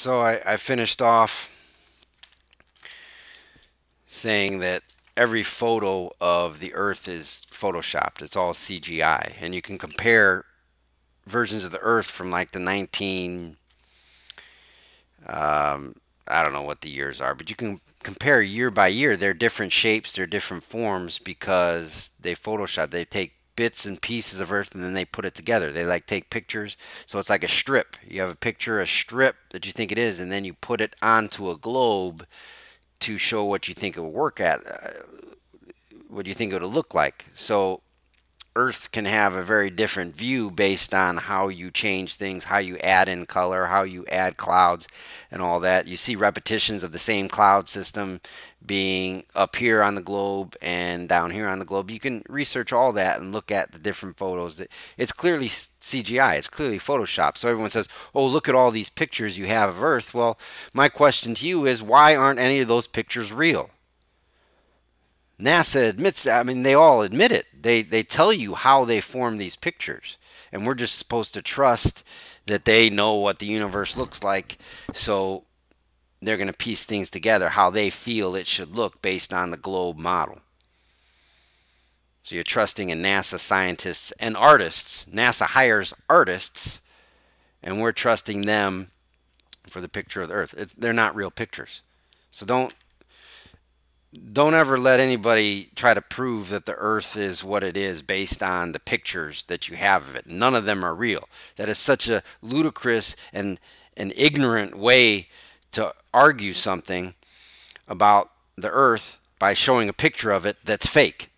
So I finished off saying that every photo of the Earth is photoshopped. It's all CGI, and you can compare versions of the Earth from like the 19 I don't know what the years are, but you can compare year by year. They're different shapes, they're different forms because they Photoshop. They take bits and pieces of Earth and then they put it together. They like take pictures, so it's like a strip. You have a picture, a strip that you think it is, and then you put it onto a globe to show what you think it will work at, what you think it will look like. So Earth can have a very different view based on how you change things, how you add in color, how you add clouds, and all that. You see repetitions of the same cloud system being up here on the globe and down here on the globe. You can research all that and look at the different photos. It's clearly CGI. It's clearly Photoshop. So everyone says, "Oh, look at all these pictures you have of Earth." Well, my question to you is, why aren't any of those pictures real? NASA admits, I mean, they all admit it. They tell you how they form these pictures. And we're just supposed to trust that they know what the universe looks like. So they're going to piece things together how they feel it should look based on the globe model. So you're trusting in NASA scientists and artists. NASA hires artists, and we're trusting them for the picture of the Earth. They're not real pictures. So don't ever let anybody try to prove that the Earth is what it is based on the pictures that you have of it. None of them are real. That is such a ludicrous and an ignorant way to argue something about the Earth by showing a picture of it that's fake.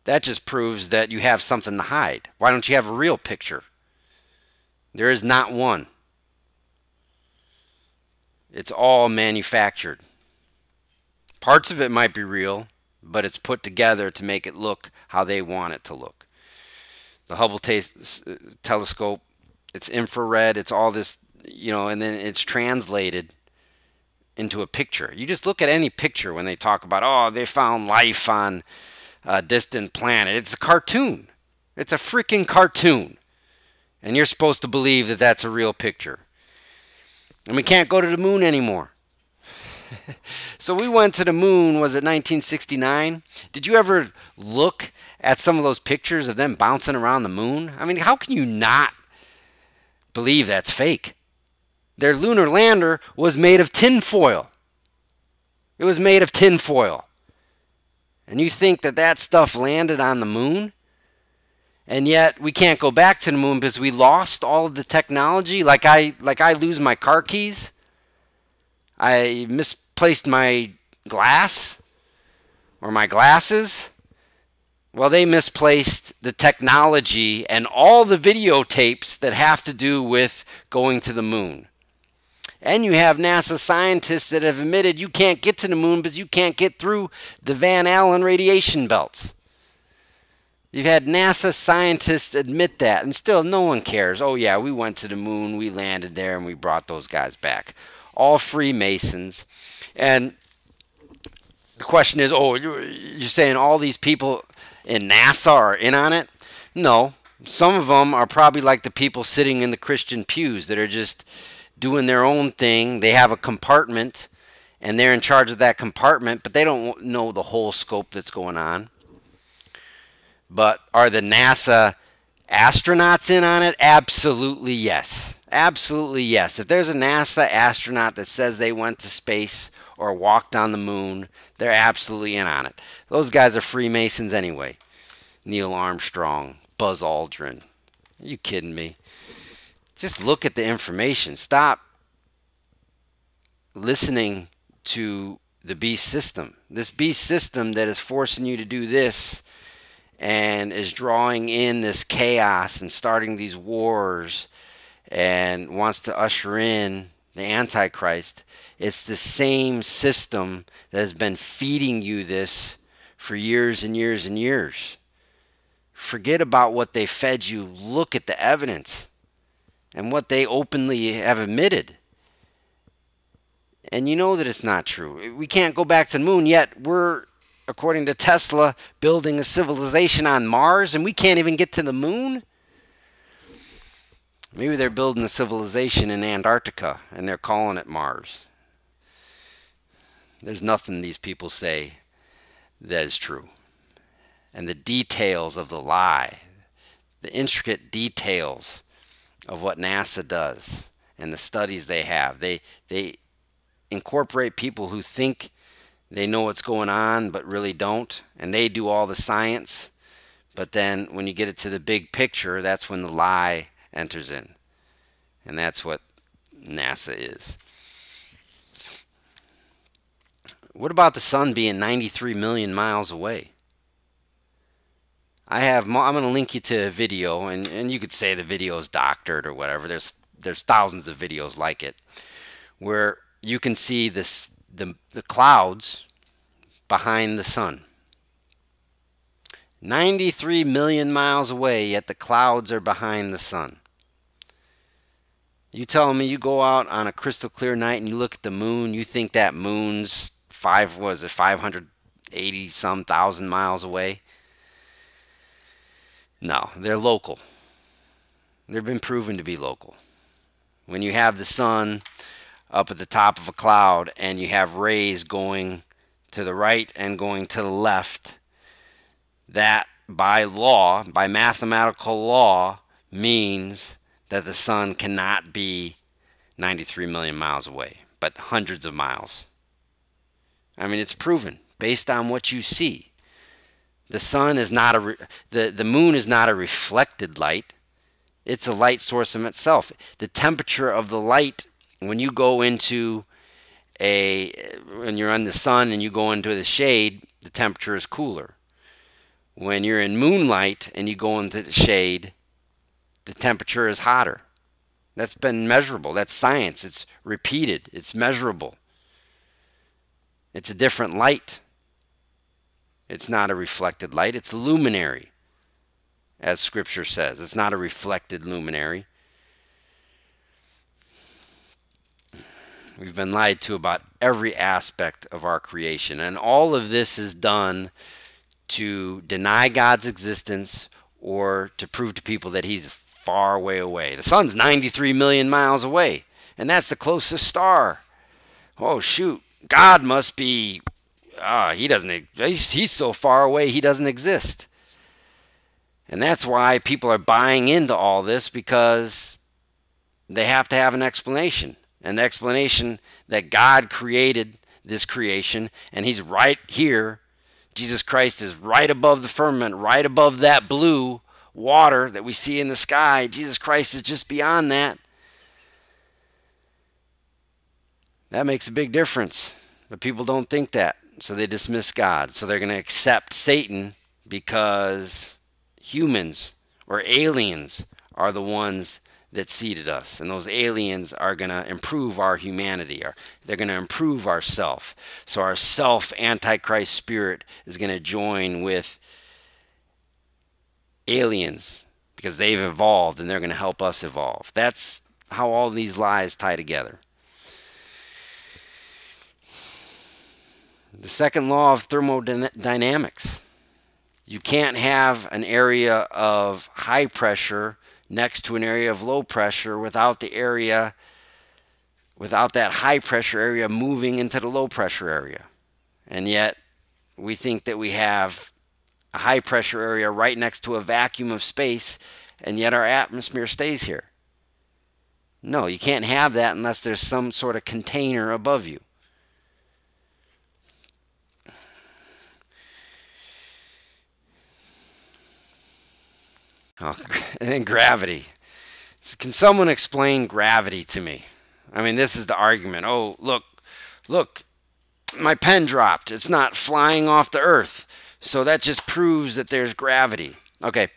That just proves that you have something to hide. Why don't you have a real picture? There is not one. It's all manufactured. Parts of it might be real, but it's put together to make it look how they want it to look. The Hubble telescope, it's infrared, it's all this, and then it's translated into a picture. You just look at any picture when they talk about, oh, they found life on a distant planet. It's a cartoon. It's a freaking cartoon. And you're supposed to believe that that's a real picture. And we can't go to the moon anymore. So we went to the moon, was it 1969? Did you ever look at some of those pictures of them bouncing around the moon? I mean, how can you not believe that's fake? Their lunar lander was made of tinfoil. It was made of tinfoil. And you think that that stuff landed on the moon? And yet we can't go back to the moon because we lost all of the technology. Like I lose my car keys. I misplaced my glass or my glasses. Well, they misplaced the technology and all the videotapes that have to do with going to the moon. And you have NASA scientists that have admitted you can't get to the moon because you can't get through the Van Allen radiation belts. You've had NASA scientists admit that, and still no one cares. Oh yeah, we went to the moon, we landed there, and we brought those guys back. All Freemasons. And the question is, oh, you're saying all these people in NASA are in on it? No. Some of them are probably like the people sitting in the Christian pews that are just doing their own thing. They have a compartment, and they're in charge of that compartment, but they don't know the whole scope that's going on. But are the NASA astronauts in on it? Absolutely yes. Absolutely yes. If there's a NASA astronaut that says they went to space or walked on the moon, they're absolutely in on it. Those guys are Freemasons anyway. Neil Armstrong, Buzz Aldrin. Are you kidding me? Just look at the information. Stop listening to the beast system. This beast system that is forcing you to do this and is drawing in this chaos and starting these wars and wants to usher in the Antichrist. It's the same system that has been feeding you this for years and years and years. Forget about what they fed you. Look at the evidence and what they openly have admitted. And you know that it's not true. We can't go back to the moon, yet we're, according to Tesla, building a civilization on Mars, and we can't even get to the moon? Maybe they're building a civilization in Antarctica and they're calling it Mars. There's nothing these people say that is true. And the details of the lie, the intricate details of what NASA does and the studies they have, they incorporate people who think they know what's going on but really don't, and they do all the science. But then when you get it to the big picture, that's when the lie enters in. And that's what NASA is. What about the sun being 93 million miles away? I'm going to link you to a video, and you could say the video is doctored or whatever. There's thousands of videos like it, where you can see the clouds behind the sun. 93 million miles away, yet the clouds are behind the sun. You telling me you go out on a crystal clear night and you look at the moon, you think that moon's 580 some thousand miles away? No, they're local. They've been proven to be local. When you have the sun up at the top of a cloud and you have rays going to the right and going to the left, that by law, by mathematical law, means that the sun cannot be 93 million miles away, but hundreds of miles. I mean, it's proven based on what you see. The sun is not the moon is not a reflected light. It's a light source in itself. The temperature of the light, when you go into when you're on the sun and you go into the shade, the temperature is cooler. When you're in moonlight and you go into the shade, the temperature is hotter. That's been measurable. That's science. It's repeated. It's measurable. It's a different light. It's not a reflected light. It's luminary, as Scripture says. It's not a reflected luminary. We've been lied to about every aspect of our creation. And all of this is done to deny God's existence or to prove to people that he's far way away. The sun's 93 million miles away, and that's the closest star. Oh, shoot. God must be... he's so far away he doesn't exist. And that's why people are buying into all this, because they have to have an explanation. And the explanation that God created this creation, and he's right here. Jesus Christ is right above the firmament, right above that blue water that we see in the sky. Jesus Christ is just beyond that. That makes a big difference. But people don't think that. So they dismiss God. So they're going to accept Satan because humans or aliens are the ones that seeded us. And those aliens are going to improve our humanity. They're going to improve our self. So our self-antichrist spirit is going to join with aliens because they've evolved and they're going to help us evolve. That's how all these lies tie together. The second law of thermodynamics. You can't have an area of high pressure next to an area of low pressure without that high pressure area moving into the low pressure area. And yet we think that we have a high pressure area right next to a vacuum of space, and yet our atmosphere stays here. No, you can't have that unless there's some sort of container above you. Oh, and then gravity. Can someone explain gravity to me? I mean, this is the argument. Oh, look, my pen dropped. It's not flying off the earth. So that just proves that there's gravity. Okay,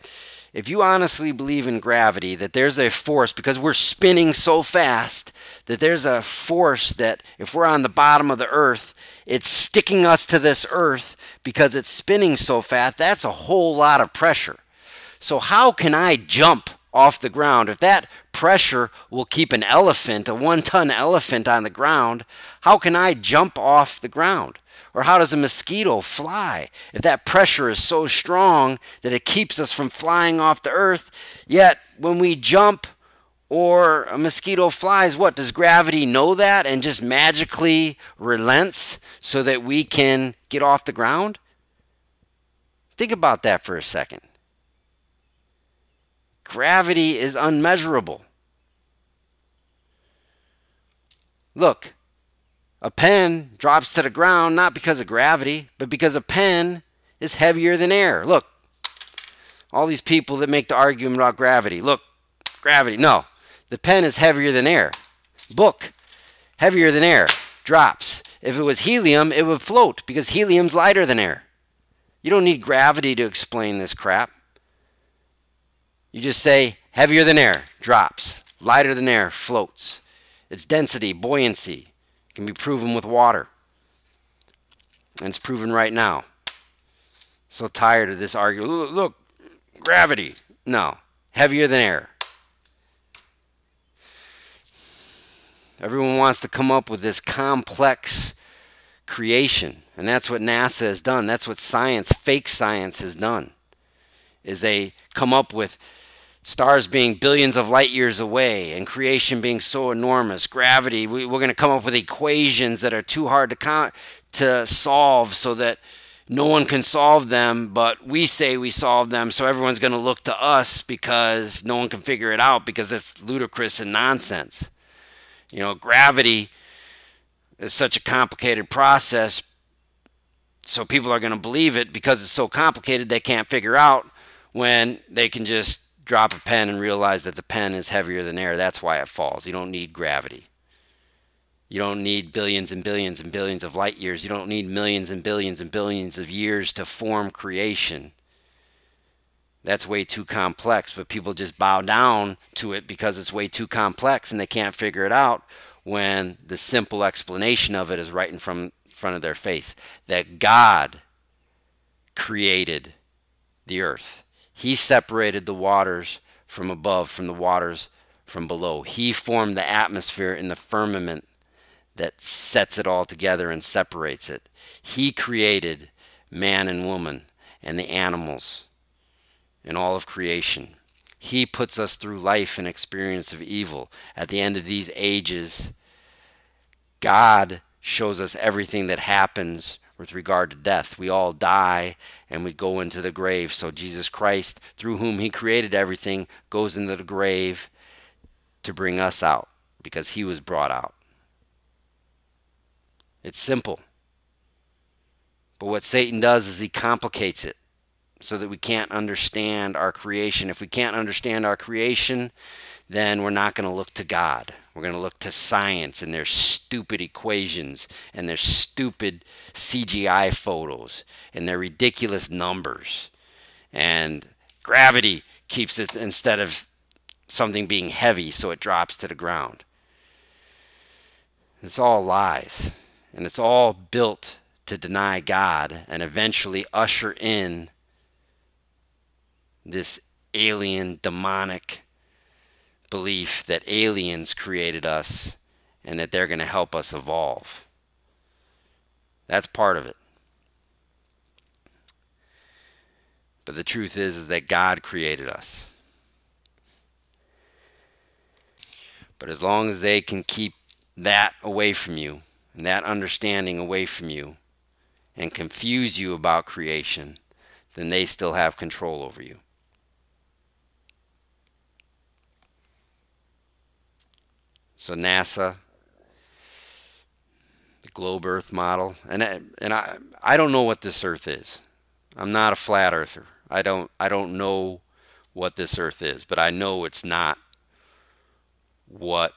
if you honestly believe in gravity, that there's a force, because we're spinning so fast, that there's a force that if we're on the bottom of the earth, it's sticking us to this earth because it's spinning so fast, that's a whole lot of pressure. So how can I jump off the ground? If that pressure will keep an elephant, a 1-ton elephant on the ground, how can I jump off the ground? Or how does a mosquito fly? If that pressure is so strong that it keeps us from flying off the earth, yet when we jump or a mosquito flies, what? Does gravity know that and just magically relents so that we can get off the ground? Think about that for a second. Gravity is unmeasurable. Look, a pen drops to the ground not because of gravity, but because a pen is heavier than air. Look, all these people that make the argument about gravity. Look, gravity. No, the pen is heavier than air. Book, heavier than air, drops. If it was helium, it would float because helium's lighter than air. You don't need gravity to explain this crap. You just say heavier than air, drops. Lighter than air, floats. Its density, buoyancy, can be proven with water. And it's proven right now. So tired of this argument. Look, gravity. No, heavier than air. Everyone wants to come up with this complex creation. And that's what NASA has done. That's what science, fake science, has done. Is they come up with stars being billions of light years away and creation being so enormous. Gravity, we're going to come up with equations that are too hard to solve so that no one can solve them, but we say we solved them, so everyone's going to look to us because no one can figure it out because it's ludicrous and nonsense. You know, gravity is such a complicated process, so people are going to believe it because it's so complicated they can't figure out when they can just drop a pen and realize that the pen is heavier than air. That's why it falls. You don't need gravity. You don't need billions and billions and billions of light years. You don't need millions and billions of years to form creation. That's way too complex, but people just bow down to it because it's way too complex and they can't figure it out when the simple explanation of it is right in front of their face. That God created the earth. He separated the waters from above from the waters from below. He formed the atmosphere in the firmament that sets it all together and separates it. He created man and woman and the animals and all of creation. He puts us through life and experience of evil. At the end of these ages, God shows us everything that happens with regard to death. We all die and we go into the grave. So Jesus Christ, through whom he created everything, goes into the grave to bring us out because he was brought out. It's simple. But what Satan does is he complicates it so that we can't understand our creation. If we can't understand our creation, then we're not going to look to God. We're going to look to science and their stupid equations and their stupid CGI photos and their ridiculous numbers. And gravity keeps it instead of something being heavy so it drops to the ground. It's all lies. And it's all built to deny God and eventually usher in this alien, demonic belief that aliens created us and that they're going to help us evolve. That's part of it. But the truth is that God created us. But as long as they can keep that away from you, and that understanding away from you, and confuse you about creation, then they still have control over you. So NASA, the globe Earth model, and I don't know what this Earth is. I'm not a flat earther. I don't know what this Earth is, but I know it's not what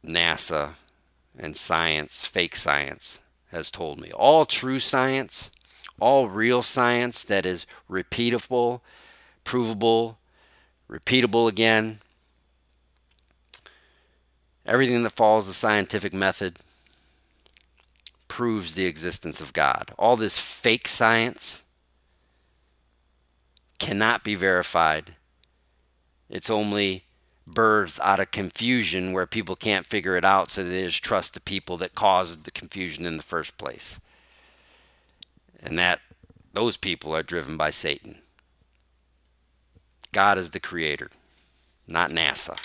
NASA and science, fake science, has told me. All true science, all real science that is repeatable, provable, repeatable again, everything that follows the scientific method proves the existence of God. All this fake science cannot be verified. It's only birthed out of confusion where people can't figure it out, so they just trust the people that caused the confusion in the first place. And those people are driven by Satan. God is the creator. not NASA.